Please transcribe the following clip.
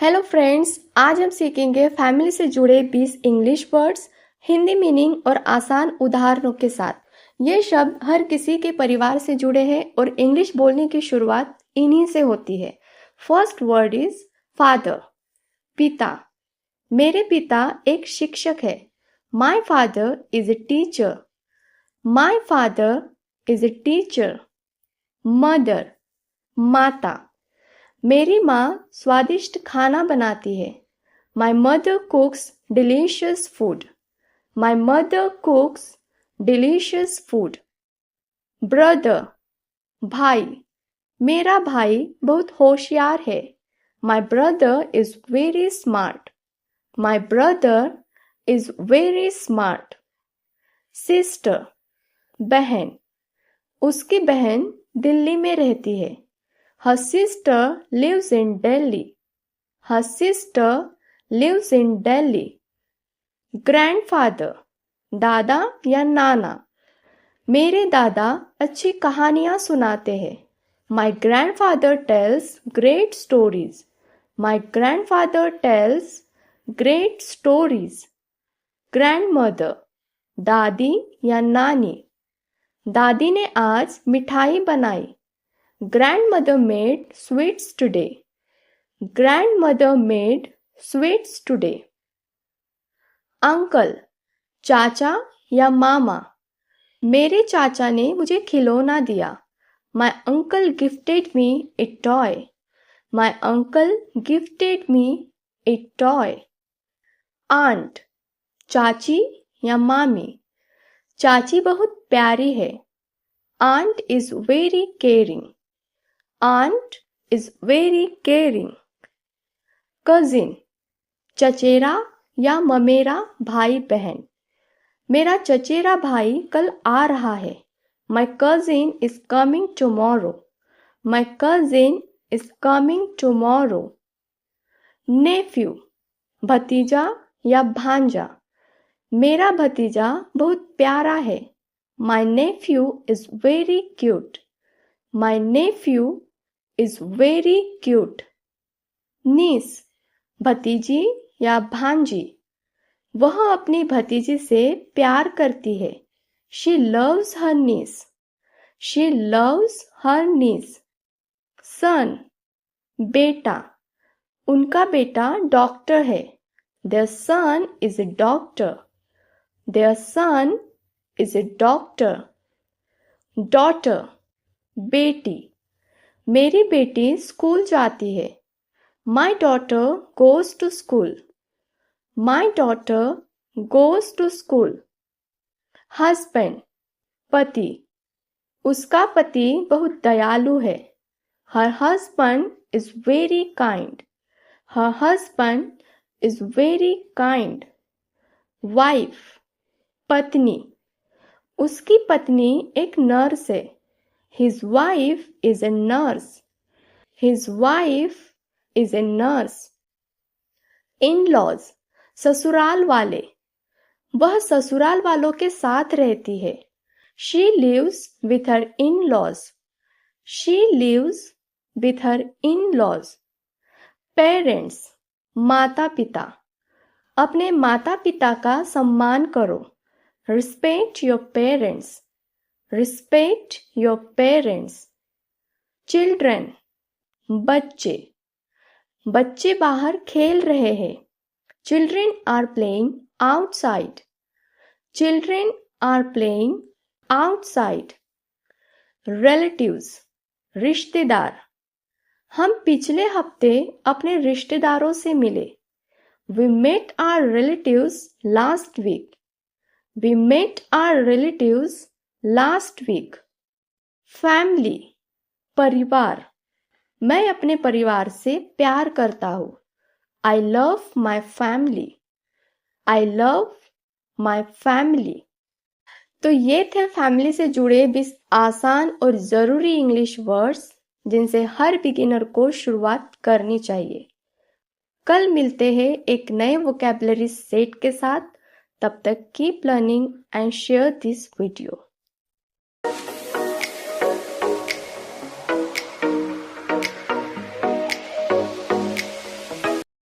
Hello friends, आज हम सीखेंगे फैमिली से जुड़े 20 इंग्लिश वर्ड्स हिंदी मीनिंग और आसान उदाहरणों के साथ। ये शब्द हर किसी के परिवार से जुड़े हैं और इंग्लिश बोलने की शुरुआत इन्हीं से होती है। फर्स्ट वर्ड इज फादर, पिता। मेरे पिता एक शिक्षक है। My father is a teacher. My father is a teacher. Mother, माता। मेरी माँ स्वादिष्ट खाना बनाती है। My mother कुक्स delicious food. My mother कुक्स delicious food. Brother, भाई। मेरा भाई बहुत होशियार है। My brother is very smart. My brother is very smart. Sister, बहन। उसकी बहन दिल्ली में रहती है। Her sister lives in Delhi. Her sister lives in Delhi. Grandfather, दादा या नाना। मेरे दादा अच्छी कहानियाँ सुनाते हैं। My grandfather tells great stories. My grandfather tells great stories. Grandmother, दादी या नानी। दादी ने आज मिठाई बनाई। Grandmother made sweets today. Grandmother made sweets today. Uncle, चाचा या मामा। मेरे चाचा ने मुझे खिलौना दिया। My uncle gifted me a toy. My uncle gifted me a toy. Aunt, चाची या मामी। चाची बहुत प्यारी है। Aunt is very caring. Aunt is very caring. Cousin, चचेरा या ममेरा भाई बहन। मेरा चचेरा भाई कल आ रहा है। My cousin is coming tomorrow. My cousin is coming tomorrow. Nephew, भतीजा या भांजा। मेरा भतीजा बहुत प्यारा है। My nephew is very cute. My nephew is very cute. Niece, भतीजी या भांजी। वह अपनी भतीजी से प्यार करती है। She loves her niece. She loves her niece. Son, बेटा। उनका बेटा डॉक्टर है। Their son is a doctor. Their son is a doctor. Daughter, बेटी। मेरी बेटी स्कूल जाती है। My daughter goes to school. My daughter goes to school. Husband, पति। उसका पति बहुत दयालु है। Her husband is very kind. Her husband is very kind. Wife, पत्नी। उसकी पत्नी एक नर्स है। His wife is a nurse. His wife is a nurse. In-laws, ससुराल वाले। वह ससुराल वालों के साथ रहती है। She lives with her in-laws. She lives with her in-laws. Parents, माता पिता। अपने माता पिता का सम्मान करो। Respect your parents. Respect your parents. Children, बच्चे। बच्चे बाहर खेल रहे हैं। Children are playing outside. Children are playing outside. Relatives, रिश्तेदार। हम पिछले हफ्ते अपने रिश्तेदारों से मिले। We met our relatives last week. We met our relatives last week. Family, परिवार। मैं अपने परिवार से प्यार करता हूँ। I love my family. I love my family. तो ये थे फैमिली से जुड़े 20 आसान और ज़रूरी इंग्लिश वर्ड्स जिनसे हर बिगिनर को शुरुआत करनी चाहिए। कल मिलते हैं एक नए वोकैबुलरी सेट के साथ। तब तक keep learning and share this video.